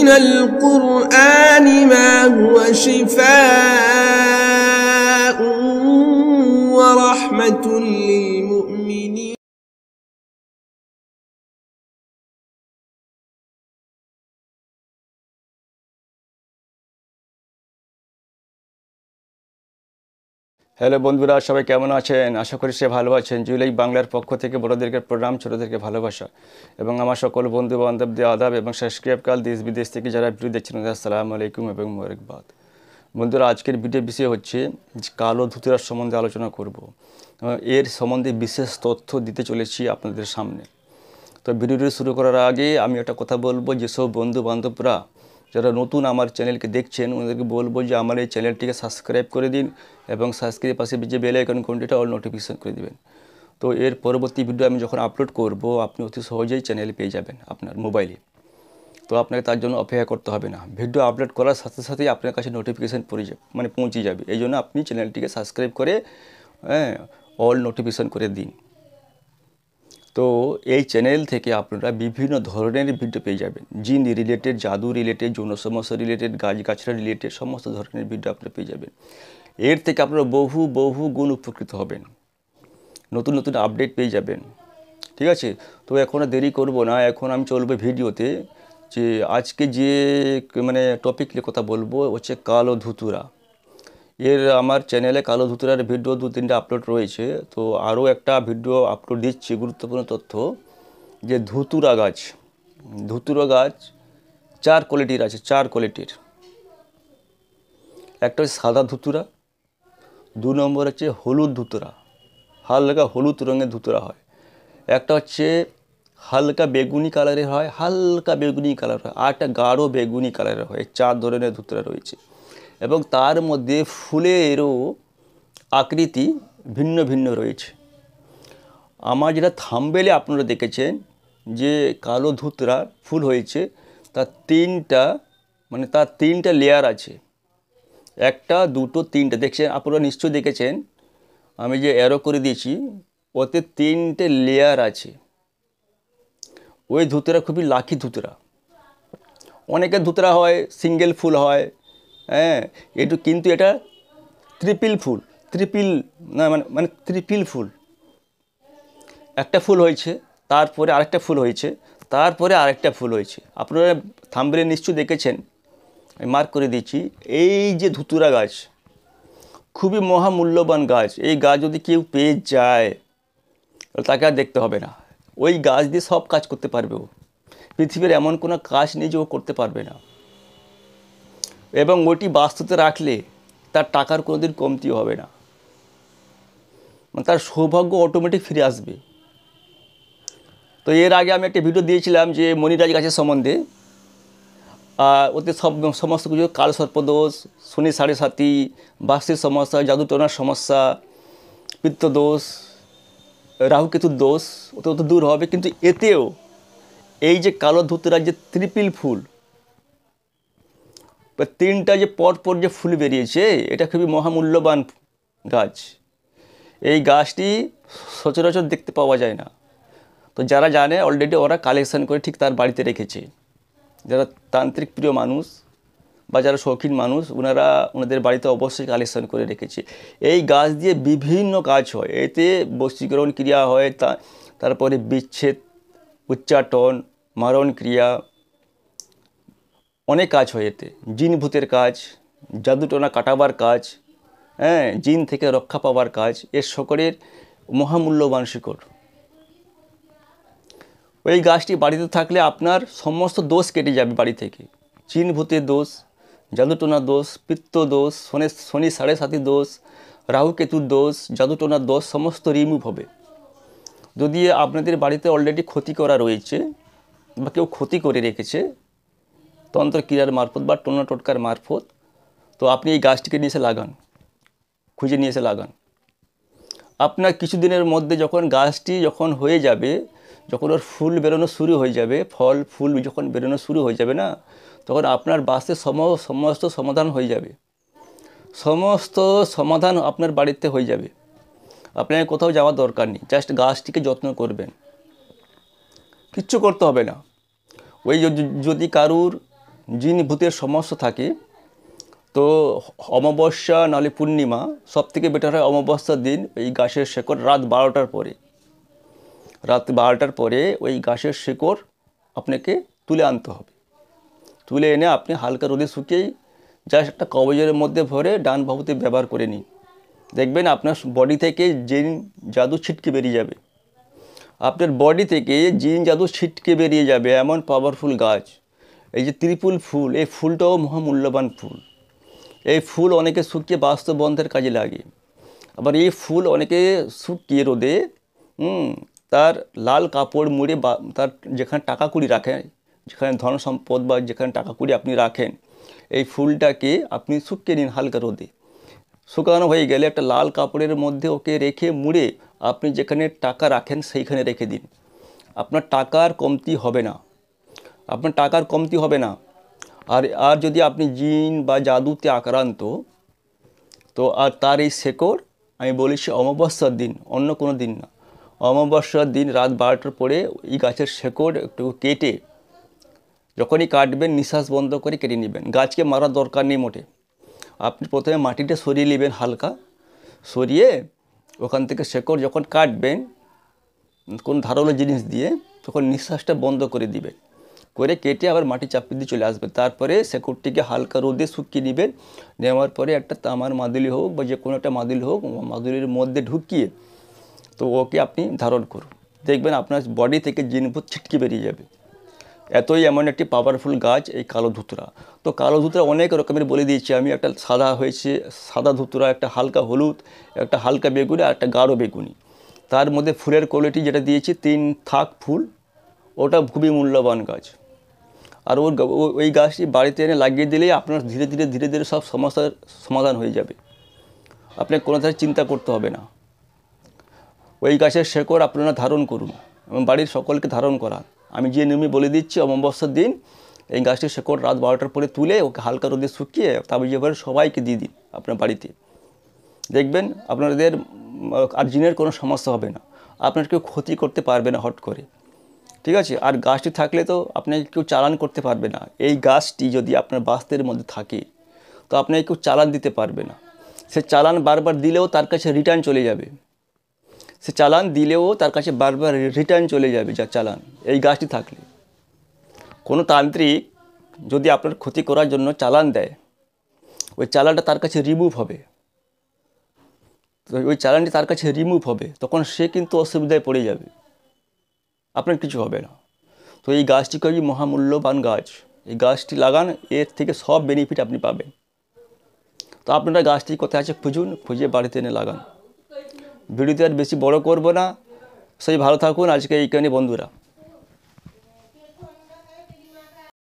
من القرآن ما هو شفاء ورحمة للمؤمنين hello বন্ধুরা, সবাই কেমন আছেন? আশা করি সে ভালো আছেন। জুলাই বাংলার পক্ষ থেকে বড়দেরকে প্রণাম, ছোটদেরকে ভালোবাসা এবং আমার সকল বন্ধু বান্ধবদের আদাব এবং সাবস্ক্রাইবকাল দেশ বিদেশ থেকে যারা ভিডিও দেখছেন আসসালামু আলাইকুম এবং মোবারকবাদ। বন্ধুরা, আজকের ভিডিও বিষয় হচ্ছে কালো ধুতিরার সম্বন্ধে আলোচনা করব। এর সম্বন্ধে বিশেষ তথ্য দিতে চলেছি আপনাদের সামনে। তো ভিডিওটি শুরু করার আগে আমি একটা কথা বলবো, যেসব বন্ধু বান্ধবরা যারা নতুন আমার চ্যানেলকে দেখছেন ওদেরকে বলবো যে আমার এই চ্যানেলটিকে সাবস্ক্রাইব করে দিন এবং সাবস্ক্রাইব পাশে যে বেল আইকন ঘন্টিটা অল নোটিফিকেশন করে দিবেন। তো এর পরবর্তী ভিডিও আমি যখন আপলোড করব আপনি অতি সহজেই চ্যানেল পেয়ে যাবেন আপনার মোবাইলে। তো আপনাকে তার জন্য অপেক্ষা করতে হবে না, ভিডিও আপলোড করার সাথে সাথেই আপনার কাছে নোটিফিকেশান পৌঁছে যাবে। এই জন্য আপনি চ্যানেলটিকে সাবস্ক্রাইব করে অল নোটিফিকেশন করে দিন। তো এই চ্যানেল থেকে আপনারা বিভিন্ন ধরনের ভিডিও পেয়ে যাবেন, জিন রিলেটেড, জাদু রিলেটেড, যৌন সমস্যা রিলেটেড, গাছগাছড়া রিলেটেড সমস্ত ধরনের ভিডিও আপনারা পেয়ে যাবেন। এর থেকে আপনারা বহু গুণ উপকৃত হবেন, নতুন নতুন আপডেট পেয়ে যাবেন। ঠিক আছে, তো এখন আর দেরি করব না, এখন আমি চলবো ভিডিওতে। যে আজকে যে টপিক নিয়ে কথা বলবো হচ্ছে কালো ধুতুরা। এর আমার চ্যানেলে কালো ধুতুরার ভিডিও 2-3টা আপলোড রয়েছে। তো আরও একটা ভিডিও আপলোড দিচ্ছি, গুরুত্বপূর্ণ তথ্য, যে ধুতুরা গাছ 4 কোয়ালিটির আছে, 4 কোয়ালিটির। একটা হচ্ছে সাদা ধুতুরা, 2 নম্বর হচ্ছে হলুদ ধুতুরা, হালকা হলুদ রঙের ধুতুরা হয়। একটা হচ্ছে হালকা বেগুনি কালারের হয়, আর একটা গাঢ় বেগুনি কালারের হয়। 4 ধরনের ধুতুরা রয়েছে এবং তার মধ্যে ফুলেরও আকৃতি ভিন্ন ভিন্ন রয়েছে। আমার যেটা থাম্বনেলে আপনারা দেখেছেন যে কালো ধুতরা ফুল হয়েছে, তার তিনটা লেয়ার আছে। 1, 2, 3টে দেখছেন আপনারা, নিশ্চয়ই দেখেছেন। আমি যে অ্যারো করে দিয়েছি ওতে 3টে লেয়ার আছে। ওই ধুতরা খুবই লাকি ধুতরা। অনেকের ধুতরা হয় সিঙ্গেল ফুল হয়, কিন্তু এটা ট্রিপল ফুল, ট্রিপল ফুল। একটা ফুল হয়েছে, তারপরে আরেকটা ফুল হয়েছে, তারপরে আরেকটা ফুল হয়েছে। আপনারা থাম্বনেলে নিশ্চয়ই দেখেছেন, আমি মার্ক করে দিচ্ছি। এই যে ধুতুরা গাছ খুবই মহামূল্যবান গাছ। এই গাছ যদি কেউ পেয়ে যায় তাকে আর দেখতে হবে না, ওই গাছ দিয়ে সব কাজ করতে পারবে ও। পৃথিবীর এমন কোনো কাজ নেই যে ও করতে পারবে না। এবং ওটি বাস্তুতে রাখলে তার টাকার কোনোদিন কমতি হবে না, তার সৌভাগ্য অটোমেটিক ফিরে আসবে। তো এর আগে আমি একটা ভিডিও দিয়েছিলাম যে মণিরাজ গাছের সম্বন্ধে। ওতে সমস্ত কিছু কাল সর্পদোষ, শনি সাড়ে সাতি, বাস্তুর সমস্যা, জাদুটোনার সমস্যা, পিত্তদোষ, রাহুকেতুর দোষ ওতে দূর হবে। কিন্তু এতেও এই যে কালো ধুতুরার যে ট্রিপল ফুল, 3টা যে পরপর যে ফুল বেরিয়েছে, এটা খুবই মহামূল্যবান গাছ। এই গাছটি সচরাচর দেখতে পাওয়া যায় না। তো যারা জানে অলরেডি ওরা কালেকশান করে ঠিক তার বাড়িতে রেখেছে। যারা তান্ত্রিক প্রিয় মানুষ বা যারা শৌখিন মানুষ, ওনাদের বাড়িতে অবশ্যই কালেকশান করে রেখেছে। এই গাছ দিয়ে বিভিন্ন কাজ হয়। এতে বশীকরণ ক্রিয়া হয়, তারপরে বিচ্ছেদ, উচ্চাটন, মারণ ক্রিয়া, অনেক কাজ হয় এতে। জিন ভূতের কাজ, জাদুটোনা কাটাবার কাজ, জিন থেকে রক্ষা পাওয়ার কাজ, এর সকলের মহামূল্যবান শিকড়। ওই গাছটি বাড়িতে থাকলে আপনার সমস্ত দোষ কেটে যাবে বাড়ি থেকে। জিন ভূতের দোষ, জাদুটোনার দোষ, পিত্ত দোষ, শনি সাড়ে সাতি দোষ, রাহুকেতুর দোষ, জাদুটোনার দোষ সমস্ত রিমুভ হবে। যদি আপনাদের বাড়িতে অলরেডি ক্ষতি করা রয়েছে বা কেউ ক্ষতি করে রেখেছে তন্ত্রক্রিয়ার মারফত বা টোনা টোটকার মারফত, তো আপনি এই গাছটিকে নিয়ে এসে লাগান, খুঁজে নিয়ে এসে লাগান। আপনার কিছুদিনের মধ্যে গাছটি যখন হয়ে যাবে, যখন ওর ফুল বেরোনো শুরু হয়ে যাবে, ফুল যখন বেরোনো শুরু হয়ে যাবে না, তখন আপনার বাস্তুর সমস্ত সমাধান হয়ে যাবে। সমস্ত সমাধান আপনার বাড়িতে হয়ে যাবে। আপনাকে কোথাও যাওয়ার দরকার নেই, জাস্ট গাছটিকে যত্ন করবেন, কিচ্ছু করতে হবে না। ওই যদি কারুর জিন ভূতের সমস্যা থাকে, তো অমাবস্যা নাহলে পূর্ণিমা, সবথেকে বেটার হয় অমাবস্যার দিন এই গাছের শেকড় রাত 12টার পরে, ওই গাছের শেকড় আপনাকে তুলে আনতে হবে। তুলে এনে আপনি হালকা রোদে শুকিয়েই জাস্ট একটা কাগজের মধ্যে ভরে ডান বাহুতে ব্যবহার করে নিন। দেখবেন আপনার বডি থেকে জিন জাদু ছিটকে বেরিয়ে যাবে। আপনার বডি থেকে জিন জাদু ছিটকে বেরিয়ে যাবে, এমন পাওয়ারফুল গাছ। এই যে ত্রিপুল ফুল, এই ফুলটাও মহামূল্যবান ফুল। এই ফুল অনেকে শুকিয়ে বাস্তু বন্ধের কাজে লাগে। আবার এই ফুল অনেকে শুকিয়ে রোদে তার লাল কাপড় মুড়ে তার যেখানে টাকা কুড়ি রাখেন, যেখানে ধন সম্পদ বা যেখানে টাকা কুড়ি আপনি রাখেন, এই ফুলটাকে আপনি শুকিয়ে নিন হালকা রোদে। শুকানো হয়ে গেলে একটা লাল কাপড়ের মধ্যে ওকে রেখে মুড়ে আপনি যেখানে টাকা রাখেন সেইখানে রেখে দিন। আপনার টাকার কমতি হবে না। আর যদি আপনি জিন বা জাদুতে আক্রান্ত, তো আর তার এই শেকড় আমি বলেছি অমাবস্যার দিন, অন্য কোনো দিন না, অমাবস্যার দিন রাত 12টার পরে এই গাছের শেকড় একটু কেটে, যখনই কাটবেন নিঃশ্বাস বন্ধ করে কেটে নেবেন। গাছকে মারার দরকার নেই মোটে। আপনি প্রথমে মাটিটা সরিয়ে নেবেন, হালকা সরিয়ে ওখান থেকে শেকড় যখন কাটবেন কোন ধারালো জিনিস দিয়ে, তখন নিঃশ্বাসটা বন্ধ করে দিবেন, করে কেটে আবার মাটি চাপিয়ে দিয়ে চলে আসবেন। তারপরে শেকড়টিকে হালকা রোদে শুকিয়ে নেবেন। নেওয়ার পরে একটা তামার মাদুলি হোক বা যে কোনো একটা মাদুলি হোক, মাদুলির মধ্যে ঢুকিয়ে তো ওকে আপনি ধারণ করুন। দেখবেন আপনার বডি থেকে জিনভূত ছিটকে বেরিয়ে যাবে। এতই এমন একটি পাওয়ারফুল গাছ এই কালো ধুতরা। তো কালো ধুতরা অনেক রকমের বলে দিয়েছি আমি। একটা সাদা হয়েছে, সাদা ধুতরা, একটা হালকা হলুদ, একটা হালকা বেগুনি আর একটা গাঢ় বেগুনি। তার মধ্যে ফুলের কোয়ালিটি যেটা দিয়েছি 3 থাক ফুল, ওটা খুবই মূল্যবান গাছ। আর ওই গাছটি বাড়িতে এনে লাগিয়ে দিলেই আপনার ধীরে ধীরে সব সমস্যার সমাধান হয়ে যাবে। আপনাকে কোনো ধরনের চিন্তা করতে হবে না। ওই গাছের শেকড় আপনারা ধারণ করুন এবং বাড়ির সকলকে ধারণ করান। আমি যে নিয়মে বলে দিচ্ছি, অমাবস্যার দিন এই গাছটির শেকড় রাত 12টার পরে তুলে ওকে হালকা রোদে শুকিয়ে তাবিজে সবাইকে দিয়ে দিন আপনার বাড়িতে। দেখবেন আপনাদের আর জিনের কোনো সমস্যা হবে না, আপনার কেউ ক্ষতি করতে পারবে না হট করে, ঠিক আছে। আর গাছটি থাকলে তো আপনাকে কেউ চালান করতে পারবে না। এই গাছটি যদি আপনার বাস্তুর মধ্যে থাকে তো আপনাকে কেউ চালান দিতে পারবে না। সে চালান বারবার দিলেও তার কাছে রিটার্ন চলে যাবে। যা চালান এই গাছটি থাকলে। কোনো তান্ত্রিক যদি আপনার ক্ষতি করার জন্য চালান দেয়, ওই চালানটা তার কাছে রিমুভ হবে। তখন সে কিন্তু অসুবিধায় পড়ে যাবে, আপনার কিছু হবে না। তো এই গাছটি খুবই মহামূল্যবান গাছ। এই গাছটি লাগান, এর থেকে সব বেনিফিট আপনি পাবেন। তো আপনারা গাছটি কোথায় আছে খুঁজুন, খুঁজে বাড়িতে এনে লাগান। ভিডিওতে আর বেশি বড় করব না। সেই ভালো থাকুন, আজকে এইখানে বন্ধুরা।